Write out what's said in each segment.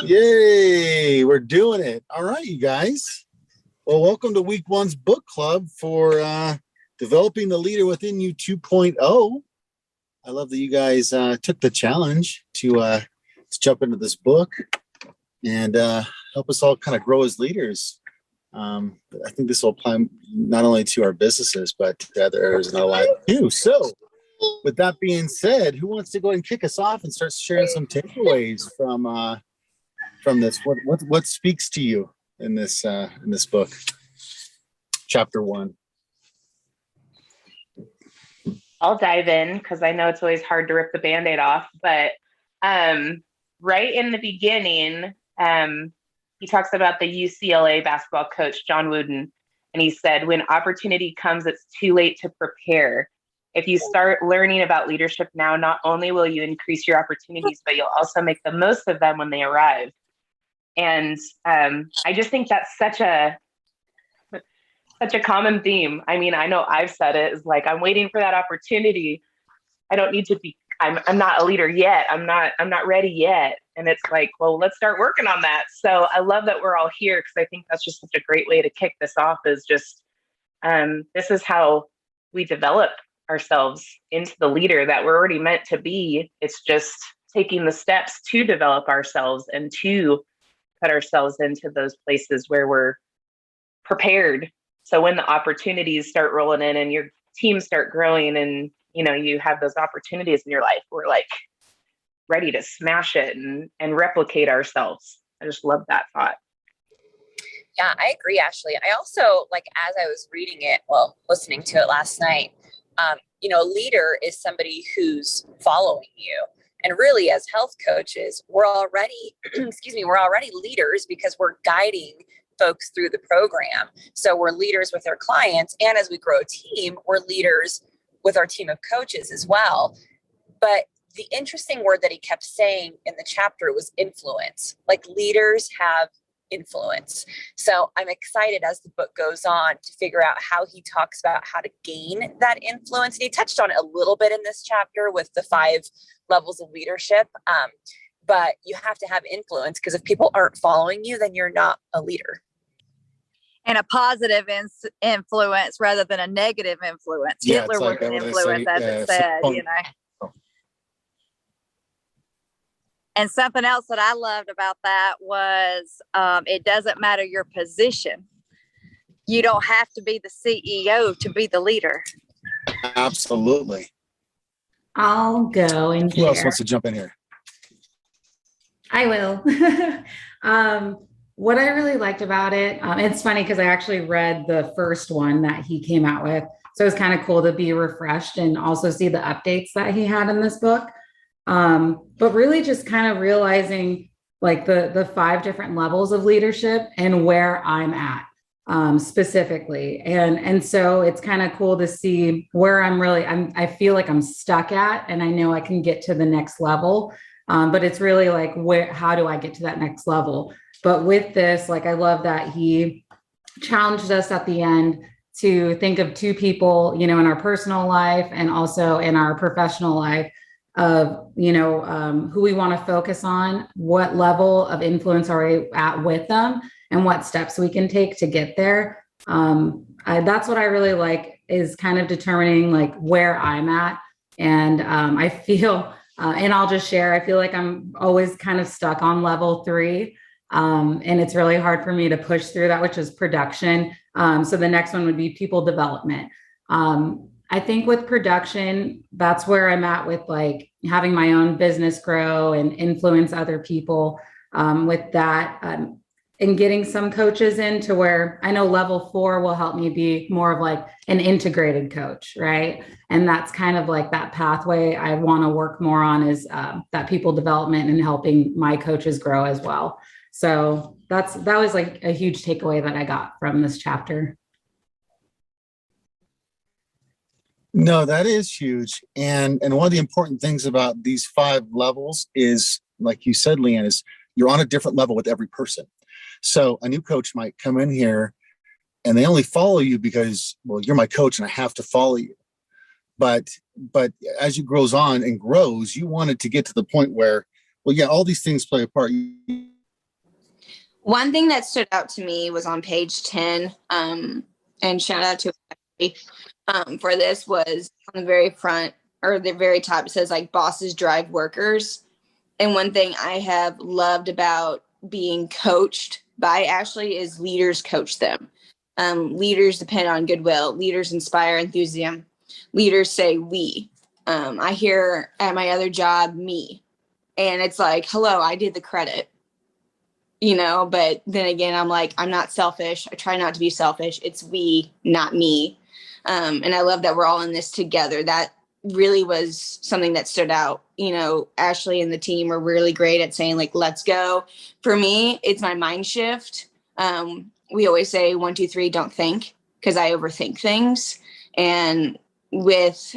Yay, we're doing it. All right, you guys. Well, welcome to week one's book club for Developing the Leader Within You 2.0. I love that you guys took the challenge to jump into this book and help us all kind of grow as leaders. I think this will apply not only to our businesses, but to other areas in our life too. So, with that being said, who wants to go ahead and kick us off and start sharing some takeaways from this? What speaks to you in this book, chapter 1? I'll dive in because I know it's always hard to rip the Band-Aid off. But right in the beginning, he talks about the UCLA basketball coach, John Wooden. And he said, when opportunity comes, it's too late to prepare. If you start learning about leadership now, not only will you increase your opportunities, but you'll also make the most of them when they arrive. And I just think that's such a common theme. I mean, I know I've said it, is like, I'm waiting for that opportunity. I don't need to be, I'm not a leader yet. I'm not ready yet. And it's like, well, let's start working on that. So I love that we're all here, because I think that's just such a great way to kick this off, is just, this is how we develop ourselves into the leader that we're already meant to be. It's just taking the steps to develop ourselves and to put ourselves into those places where we're prepared. So when the opportunities start rolling in and your teams start growing and, you know, you have those opportunities in your life, we're like ready to smash it and replicate ourselves. I just love that thought. Yeah, I agree, Ashley. I also, like, as I was reading it, listening to it last night, a leader is somebody who's following you. And really, as health coaches, we're already, we're already leaders because we're guiding folks through the program. So we're leaders with our clients. And as we grow a team, we're leaders with our team of coaches as well. But the interesting word that he kept saying in the chapter was influence. Like, leaders have influence. So I'm excited as the book goes on to figure out how he talks about how to gain that influence. And he touched on it a little bit in this chapter with the 5 levels of leadership. But you have to have influence, because if people aren't following you, then you're not a leader. And a positive influence rather than a negative influence. Yeah, Hitler was an influence, as it said, And something else that I loved about that was it doesn't matter your position. You don't have to be the CEO to be the leader. Absolutely. I'll go in here. Who else wants to jump in here? I will. What I really liked about it, it's funny because I actually read the first one that he came out with. So it's kind of cool to be refreshed and also see the updates that he had in this book. But really just kind of realizing like the 5 different levels of leadership and where I'm at specifically. And so it's kind of cool to see where I feel like I'm stuck at, and I know I can get to the next level. But it's really like, how do I get to that next level? But with this, like, I love that he challenged us at the end to think of 2 people, in our personal life and also in our professional life of, who we want to focus on, what level of influence are we at with them, and what steps we can take to get there. That's what I really like, is kind of determining like where I'm at. And I feel, and I'll just share, I feel like I'm always kind of stuck on level 3. And it's really hard for me to push through that, which is production. So the next one would be people development. I think with production, that's where I'm at with like having my own business grow and influence other people with that, and getting some coaches in to where I know level 4 will help me be more of like an integrated coach, right? And that's kind of like that pathway I want to work more on, is that people development and helping my coaches grow as well. So that was like a huge takeaway that I got from this chapter. No, that is huge. And one of the important things about these 5 levels is, like you said, Leanne, is you're on a different level with every person. So a new coach might come in here and they only follow you because, well, you're my coach and I have to follow you. But as you grows, you want it to get to the point where, well, yeah, all these things play a part. One thing that stood out to me was on page 10, and shout out to for this was on the very front or the very top. It says like bosses drive workers. And one thing I have loved about being coached by Ashley is leaders coach them. Leaders depend on goodwill. Leaders inspire enthusiasm. Leaders say we. I hear at my other job, me. And it's like, hello, I did the credit. But then again, I'm like, I'm not selfish. I try not to be selfish. It's we, not me. And I love that we're all in this together. That really was something that stood out. Ashley and the team are really great at saying like, let's go. For me, it's my mind shift. We always say 1, 2, 3, don't think, because I overthink things. And with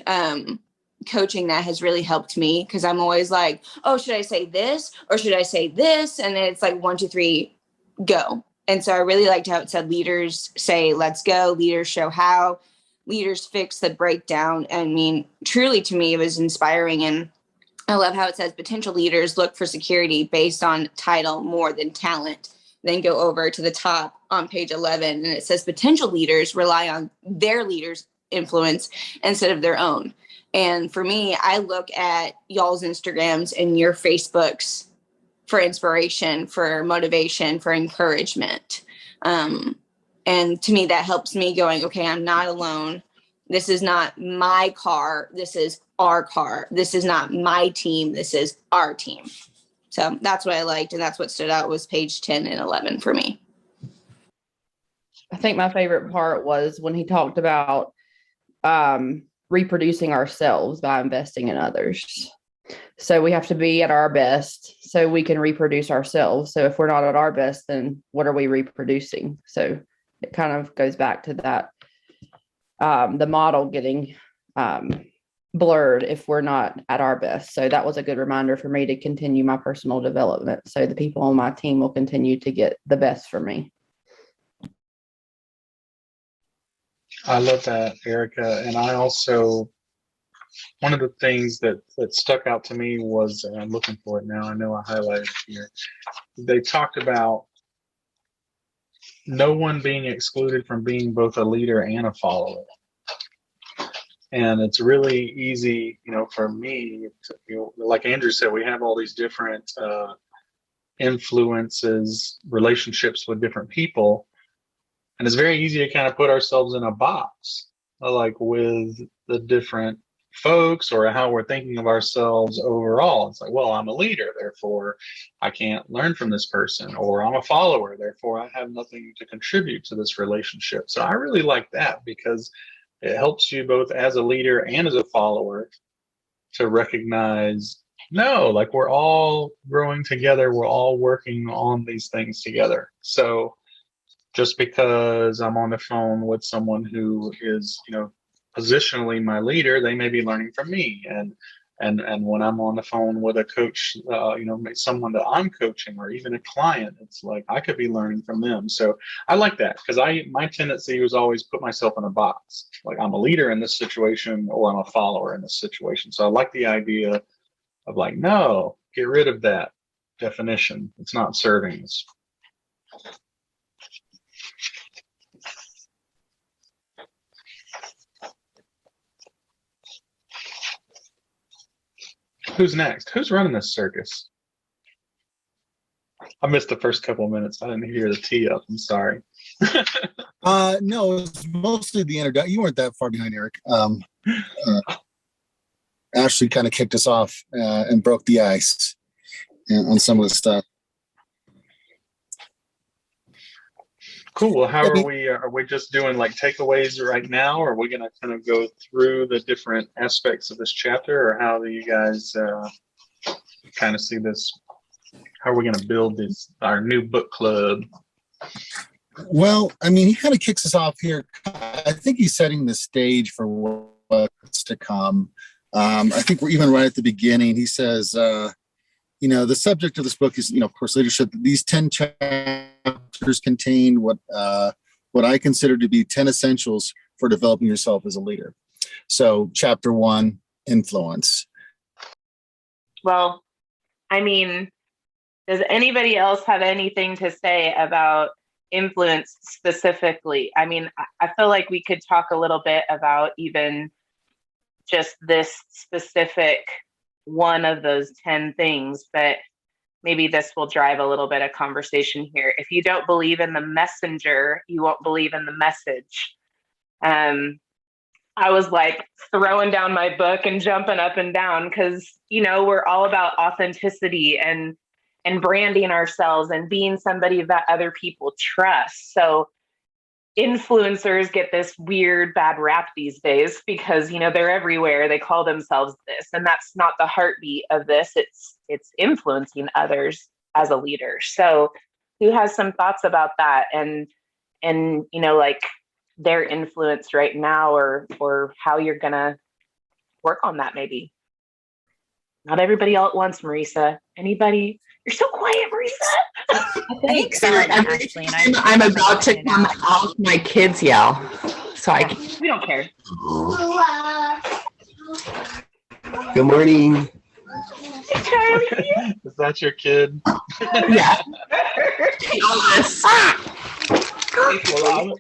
coaching, that has really helped me, because I'm always like, oh, should I say this or should I say this? And then it's like 1, 2, 3, go. And so I really liked how it said leaders say, let's go. Leaders show how. Leaders fix the breakdown. I mean, truly to me, it was inspiring. And I love how it says potential leaders look for security based on title more than talent. Then go over to the top on page 11, and it says potential leaders rely on their leaders' influence instead of their own. And for me, I look at y'all's Instagrams and your Facebooks for inspiration, for motivation, for encouragement. And to me, that helps me going, okay, I'm not alone. This is not my car. This is our car. This is not my team. This is our team. So that's what I liked. And that's what stood out was page 10 and 11 for me. I think my favorite part was when he talked about reproducing ourselves by investing in others. So we have to be at our best so we can reproduce ourselves. So if we're not at our best, then what are we reproducing? So it kind of goes back to that, the model getting blurred if we're not at our best. So that was a good reminder for me to continue my personal development. So the people on my team will continue to get the best for me. I love that, Erica. And I also, one of the things that stuck out to me was, and I'm looking for it now, I know I highlighted it here. They talked about no one being excluded from being both a leader and a follower. And it's really easy, for me, to, like Andrew said, we have all these different influences, relationships with different people. And it's very easy to kind of put ourselves in a box, like with the different folks or how we're thinking of ourselves overall. It's like, well, I'm a leader, therefore I can't learn from this person, or I'm a follower, therefore I have nothing to contribute to this relationship. So I really like that, because it helps you both as a leader and as a follower to recognize, no, like we're all growing together, we're all working on these things together. So just because I'm on the phone with someone who is, positionally my leader, they may be learning from me. And when I'm on the phone with a coach, someone that I'm coaching, or even a client, it's like I could be learning from them. So I like that, because my tendency was always put myself in a box. Like I'm a leader in this situation, or I'm a follower in this situation. So I like the idea of like, no, get rid of that definition. It's not serving us. Who's next? Who's running this circus? I missed the first couple of minutes. I didn't hear the tee up. I'm sorry. No, it was mostly the introduction. You weren't that far behind, Eric. Ashley kind of kicked us off and broke the ice on some of the stuff. Cool. Well, how are we? Are we just doing like takeaways right now, or are we going to kind of go through the different aspects of this chapter, or how do you guys kind of see this? How are we going to build our new book club? Well, I mean, he kind of kicks us off here. I think he's setting the stage for what's to come. I think we're even right at the beginning. He says, the subject of this book is, of course, leadership. These 10 chapters contain what I consider to be 10 essentials for developing yourself as a leader. So chapter 1, influence. Well, I mean, Does anybody else have anything to say about influence specifically? I mean, I feel like we could talk a little bit about even just this specific one of those 10 things, but maybe this will drive a little bit of conversation here. If you don't believe in the messenger, you won't believe in the message. I was like throwing down my book and jumping up and down because, you know, we're all about authenticity and branding ourselves and being somebody that other people trust. So influencers get this weird bad rap these days because, you know, they're everywhere. They call themselves this, and that's not the heartbeat of this. It's influencing others as a leader. So who has some thoughts about that and you know, like their influence right now or how you're gonna work on that? Maybe not everybody all at once. Marisa, anybody? You're so quiet, Marisa. I think so, Ashley, and I'm about to come out. My kids yell, so I. We don't care. Good morning. Is that your kid? Yeah. Well,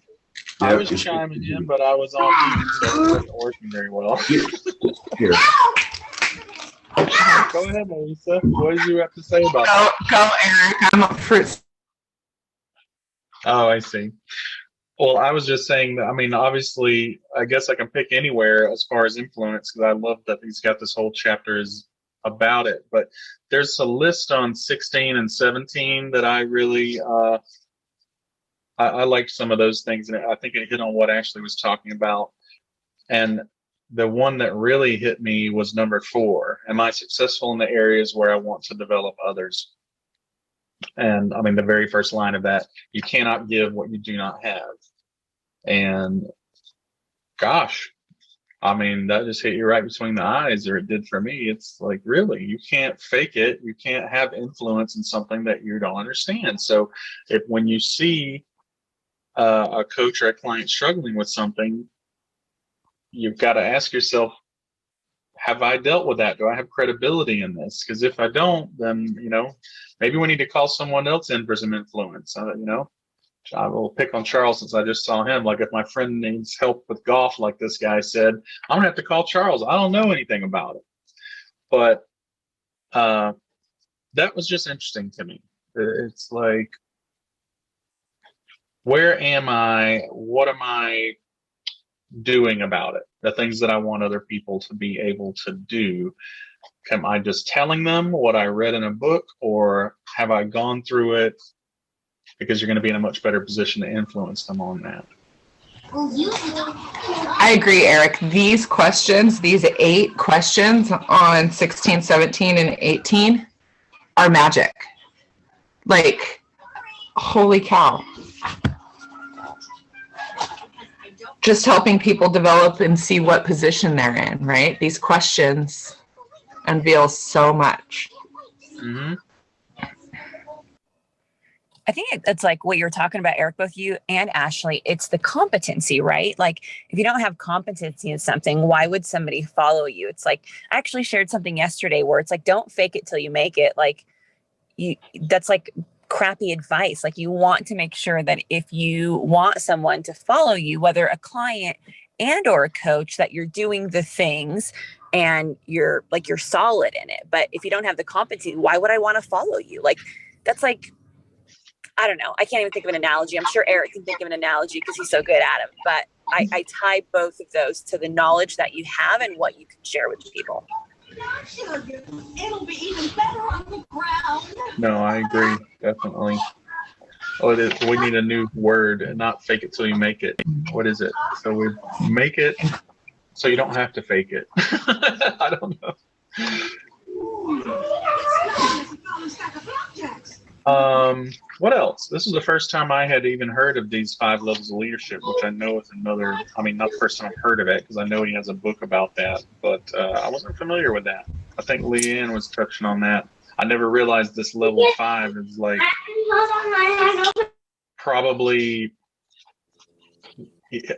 I was chiming in, but I was on mute, so it wasn't working very well. Here. Go ahead, Melissa. What did you have to say about that? Go, Eric. I'm up for it. Oh, I see. Well, I was just saying that, I mean, obviously, I guess I can pick anywhere as far as influence because I love that he's got this whole chapter is about it. But there's a list on 16 and 17 that I really, I liked some of those things. And I think it hit on what Ashley was talking about. And the one that really hit me was number 4. Am I successful in the areas where I want to develop others? And I mean, the very first line of that, you cannot give what you do not have. And gosh, I mean, that just hit you right between the eyes, or it did for me. It's like, really, you can't fake it. You can't have influence in something that you don't understand. So when you see a coach or a client struggling with something, you've got to ask yourself, have I dealt with that? Do I have credibility in this? Because if I don't, then, you know, maybe we need to call someone else in for some influence. You know, I will pick on Charles since I just saw him. Like, if my friend needs help with golf, like this guy said, I'm going to have to call Charles. I don't know anything about it. But that was just interesting to me. It's like, where am I? What am I doing about it? The things that I want other people to be able to do. Am I just telling them what I read in a book, or have I gone through it? Because you're going to be in a much better position to influence them on that. I agree, Eric. These questions, these 8 questions on 16, 17, and 18 are magic. Like, holy cow. Just helping people develop and see what position they're in, right? These questions unveil so much. Mm-hmm. I think it's like what you're talking about, Eric, both you and Ashley. It's the competency, right? Like, if you don't have competency in something, why would somebody follow you? It's like, I actually shared something yesterday where it's like, don't fake it till you make it. Like, that's like crappy advice. Like, you want to make sure that if you want someone to follow you, whether a client and or a coach, that you're doing the things and you're solid in it. But if you don't have the competency, why would I want to follow you? Like, that's like, I don't know. I can't even think of an analogy. I'm sure Eric can think of an analogy because he's so good at them. But I tie both of those to the knowledge that you have and what you can share with people. It'll be even better on the ground. No, I agree. Definitely. Oh, it is. We need a new word, not fake it till you make it. What is it? So we make it so you don't have to fake it. I don't know. What else? This is the first time I had even heard of these 5 levels of leadership, which I know is another, I mean, not the first time I've heard of it, because I know he has a book about that, but I wasn't familiar with that. I think Leanne was touching on that. I never realized this level 5 is like probably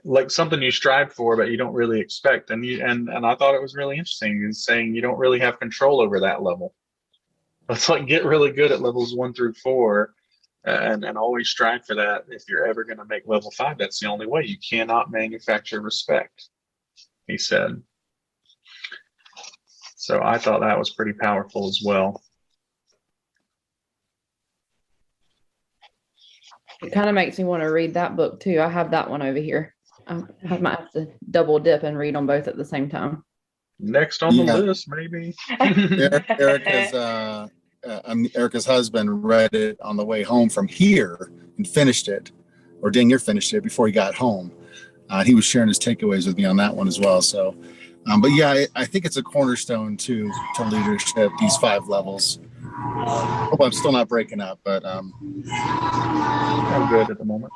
like something you strive for, but you don't really expect. And I thought it was really interesting. He's saying you don't really have control over that level. Let's like get really good at levels 1 through 4, and always strive for that. If you're ever going to make level 5, that's the only way. You cannot manufacture respect, he said. So I thought that was pretty powerful as well. It kind of makes me want to read that book too. I have that one over here. I might have to double dip and read them both at the same time. Next on the Yeah. list, maybe. Erica's husband read it on the way home from here and finished it, or dang near finished it before he got home. He was sharing his takeaways with me on that one as well. So, but yeah, I think it's a cornerstone to leadership. These 5 levels. Hope I'm still not breaking up, but I'm good at the moment.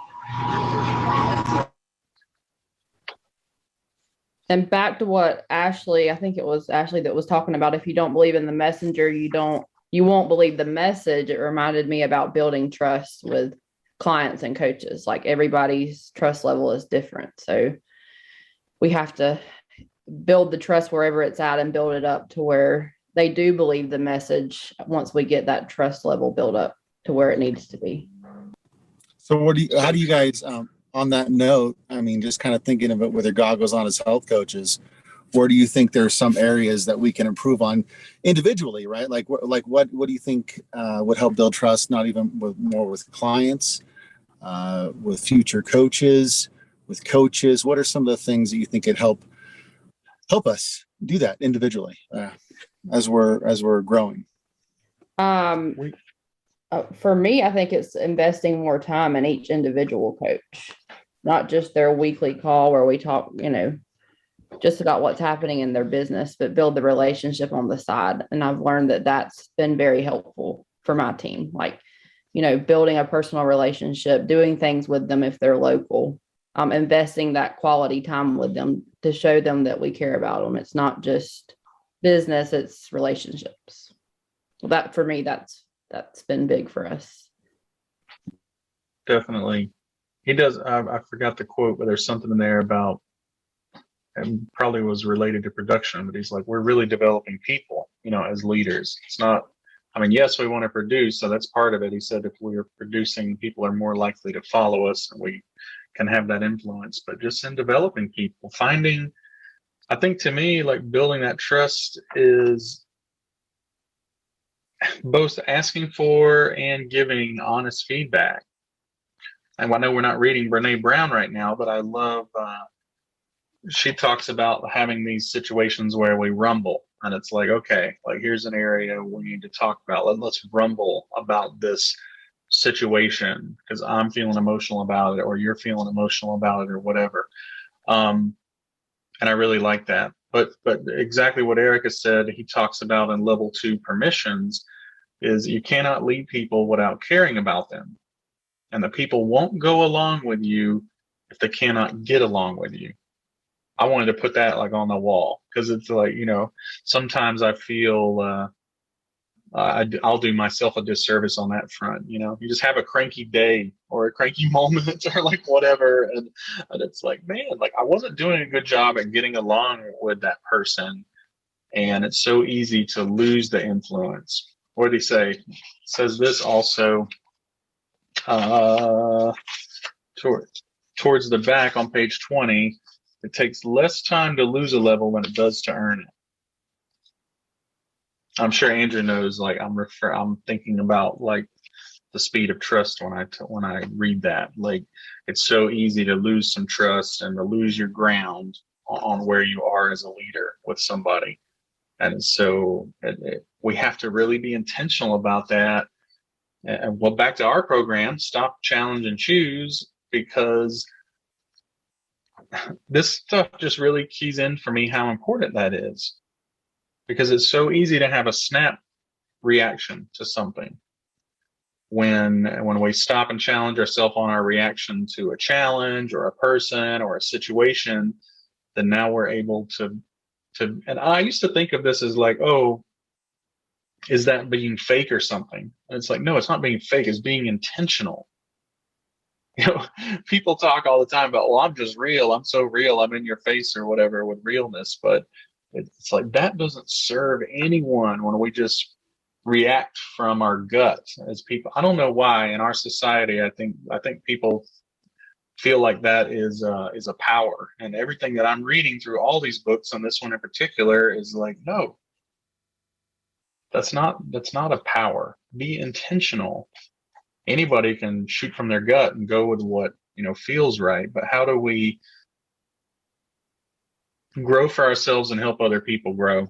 And back to what Ashley, I think it was Ashley that was talking about, if you don't believe in the messenger, you won't believe the message. It reminded me about building trust with clients and coaches. Like everybody's trust level is different. So we have to build the trust wherever it's at and build it up to where they do believe the message once we get that trust level built up to where it needs to be. So how do you guys, on that note, I mean, just kind of thinking of it with your goggles on as health coaches, where do you think there's some areas that we can improve on individually, right? Like what do you think would help build trust, not even with clients, with future coaches, with coaches? What are some of the things that you think could help us do that individually as we're growing? For me, I think it's investing more time in each individual coach, not just their weekly call where we talk, just about what's happening in their business, but build the relationship on the side. And I've learned that that's been very helpful for my team. Like, building a personal relationship, doing things with them if they're local, investing that quality time with them to show them that we care about them. It's not just business, it's relationships. Well, that for me, that's been big for us. Definitely. He does. I forgot the quote, but there's something in there about, and probably was related to production, but he's like, we're really developing people, as leaders. It's not, yes, we want to produce. So that's part of it. He said, if we are producing, people are more likely to follow us and we can have that influence. But just in developing people, I think to me, like building that trust is both asking for and giving honest feedback. And I know we're not reading Brene Brown right now, but I love, she talks about having these situations where we rumble. And it's like, okay, like here's an area we need to talk about. Let's rumble about this situation because I'm feeling emotional about it, or you're feeling emotional about it, or whatever. And I really like that. But exactly what Erica said, he talks about in level 2 permissions, is you cannot lead people without caring about them. And the people won't go along with you if they cannot get along with you. I wanted to put that like on the wall because it's like, sometimes I feel I'll do myself a disservice on that front. You just have a cranky day or a cranky moment or like whatever. And it's like, man, like I wasn't doing a good job at getting along with that person. And it's so easy to lose the influence. What did he say? It says this also towards the back on page 20. It takes less time to lose a level than it does to earn it. I'm sure Andrew knows. Like I'm thinking about like the speed of trust when I read that. Like it's so easy to lose some trust and to lose your ground on where you are as a leader with somebody. And so we have to really be intentional about that. And well, back to our program, Stop, Challenge, and Choose, because this stuff just really keys in for me how important that is. Because it's so easy to have a snap reaction to something. When we stop and challenge ourselves on our reaction to a challenge or a person or a situation, then now we're able to, and I used to think of this as like, oh, is that being fake or something? And it's like, no, it's not being fake, it's being intentional. People talk all the time about, well, I'm just real, I'm so real, I'm in your face or whatever with realness, but it's like that doesn't serve anyone when we just react from our guts as people. I don't know why in our society. I think people feel like that is a power, and everything that I'm reading through all these books, and this one in particular, is like, no, that's not a power. Be intentional. Anybody can shoot from their gut and go with what feels right, but how do we grow for ourselves and help other people grow?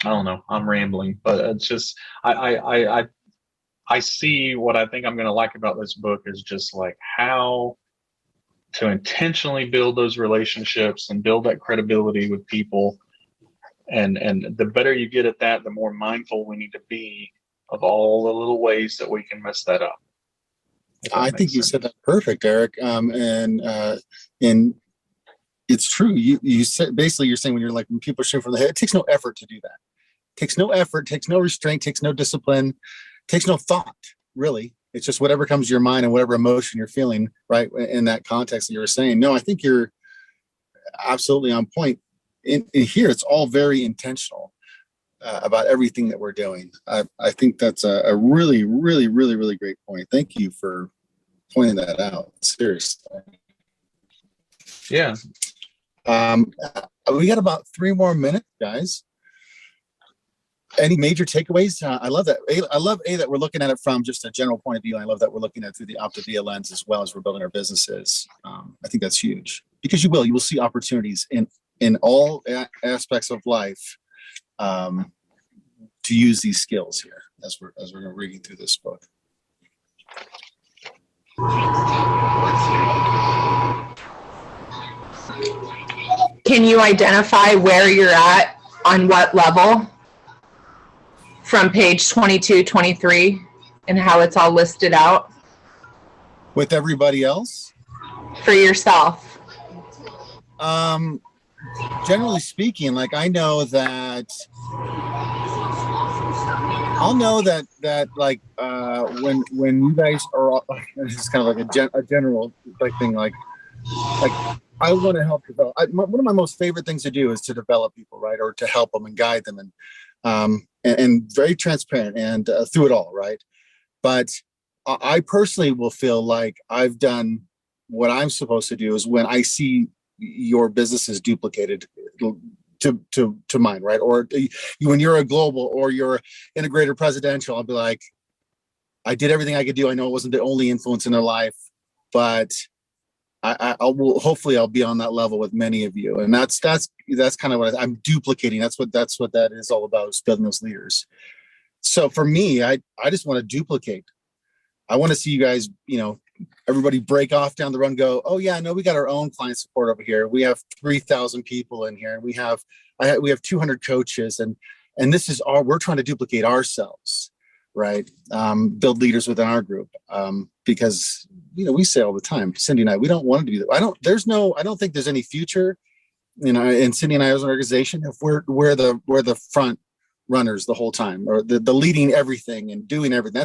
I don't know. I'm rambling, but it's just I see what I think I'm going to like about this book is just like how to intentionally build those relationships and build that credibility with people. And the better you get at that, the more mindful we need to be of all the little ways that we can mess that up. I think you said that perfect, Eric. And it's true. You said, basically you're saying when people shoot from the head, it takes no effort to do that. It takes no effort, takes no restraint, takes no discipline, takes no thought, really. It's just whatever comes to your mind and whatever emotion you're feeling, right? In that context that you were saying. No, I think you're absolutely on point. In here, it's all very intentional about everything that we're doing. I think that's a really, really, really, really great point. Thank you for pointing that out. Seriously. Yeah. We got about 3 more minutes, guys. Any major takeaways? I love that. I love that we're looking at it from just a general point of view. I love that we're looking at it through the Optavia lens as well as we're building our businesses. I think that's huge because you will see opportunities in all aspects of life to use these skills here as we're reading through this book. Can you identify where you're at on what level from page 22, 23 and how it's all listed out? With everybody else? For yourself. Generally speaking, like I'll know that like when you guys are, this is kind of like a general thing, like I want to help develop. One of my most favorite things to do is to develop people, right, or to help them and guide them, and very transparent and through it all, right. But I personally will feel like I've done what I'm supposed to do is when I see your business is duplicated to mine, right? Or when you're a global or you're integrated presidential, I'll be like, I did everything I could do. I know it wasn't the only influence in their life, but hopefully I'll be on that level with many of you. And that's kind of what I'm duplicating. That's what that is all about, is building those leaders. So for me, I just want to duplicate. I want to see you guys, everybody break off down the run, go, oh yeah, no, we got our own client support over here. We have 3,000 people in here, and we have 200 coaches, and this is we're trying to duplicate ourselves, right? Build leaders within our group, because we say all the time, Cindy and I, we don't want to do that. I don't think there's any future, in Cindy and I as an organization if we're the front runners the whole time, or the leading everything and doing everything.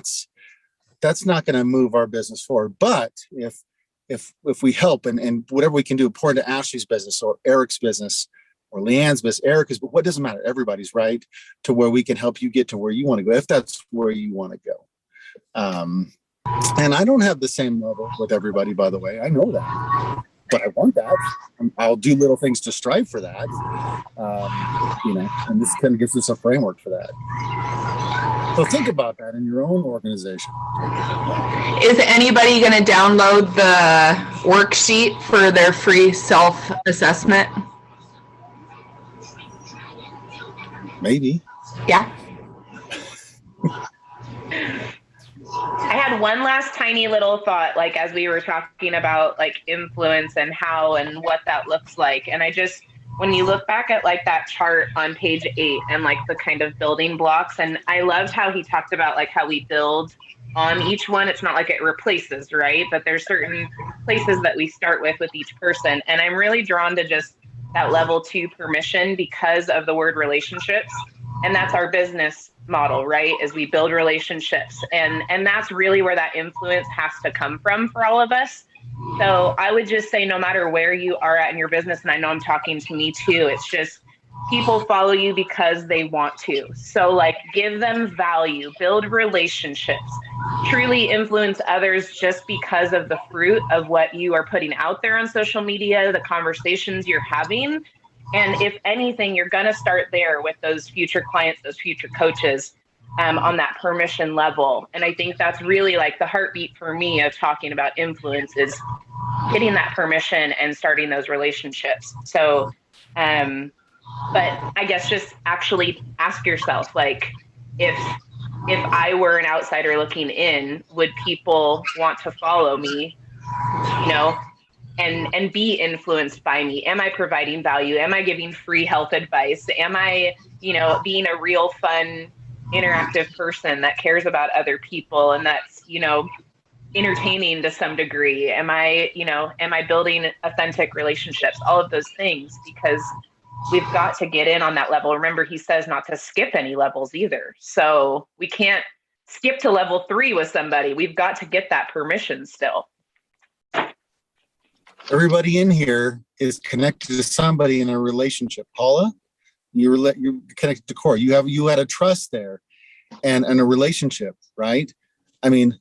That's not going to move our business forward. But if we help and whatever we can do, pour into Ashley's business or Eric's business or Leanne's business, Erica's, but what doesn't matter, everybody's, right, to where we can help you get to where you want to go, if that's where you want to go. And I don't have the same level with everybody, by the way. I know that, but I want that. I'll do little things to strive for that. And this kind of gives us a framework for that. So think about that in your own organization. Is anybody going to download the worksheet for their free self-assessment? Maybe. Yeah. I had one last tiny little thought, like as we were talking about like influence and how and what that looks like. And when you look back at like that chart on page 8 and like the kind of building blocks, and I loved how he talked about like how we build on each one. It's not like it replaces, right? But there's certain places that we start with each person. And I'm really drawn to just that level 2 permission because of the word relationships. And that's our business model, right? Is we build relationships. And that's really where that influence has to come from for all of us. So I would just say, no matter where you are at in your business, and I know I'm talking to me too, it's just people follow you because they want to. So like give them value, build relationships, truly influence others just because of the fruit of what you are putting out there on social media, the conversations you're having. And if anything, you're going to start there with those future clients, those future coaches, on that permission level. And I think that's really like the heartbeat for me of talking about influence is getting that permission and starting those relationships. So, but I guess just actually ask yourself, like, if I were an outsider looking in, would people want to follow me, you know, and be influenced by me? Am I providing value? Am I giving free health advice? Am I, you know, being a real fun, interactive person that cares about other people and that's, you know, entertaining to some degree? Am I, you know, am I building authentic relationships? All of those things, because we've got to get in on that level. Remember, he says not to skip any levels either. So we can't skip to level 3 with somebody. We've got to get that permission still. Everybody in here is connected to somebody in a relationship. Paula, you're connected to Corey. You had a trust there and a relationship, right? I mean,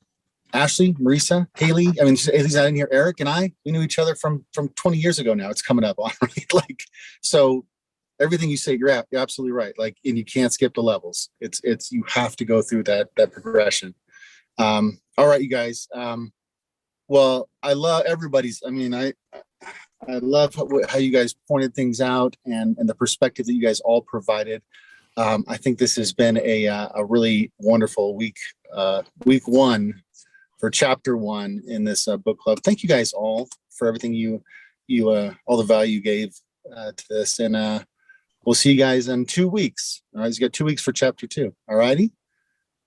Ashley, Marisa, Haley. I mean, Haley's not in here. Eric and I, we knew each other from 20 years ago now. It's coming up on, right? Like, so everything you say, you're absolutely right. Like, and you can't skip the levels. It's you have to go through that progression. All right, you guys. Well, I love everybody's. I mean, I love how you guys pointed things out and the perspective that you guys all provided. I think this has been a really wonderful week 1 for chapter 1 in this book club. Thank you guys all for everything you all the value you gave to this, and we'll see you guys in 2 weeks. All right, you got 2 weeks for chapter 2. All righty.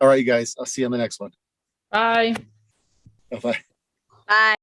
All right, you guys. I'll see you on the next one. Bye. Bye-bye. Bye.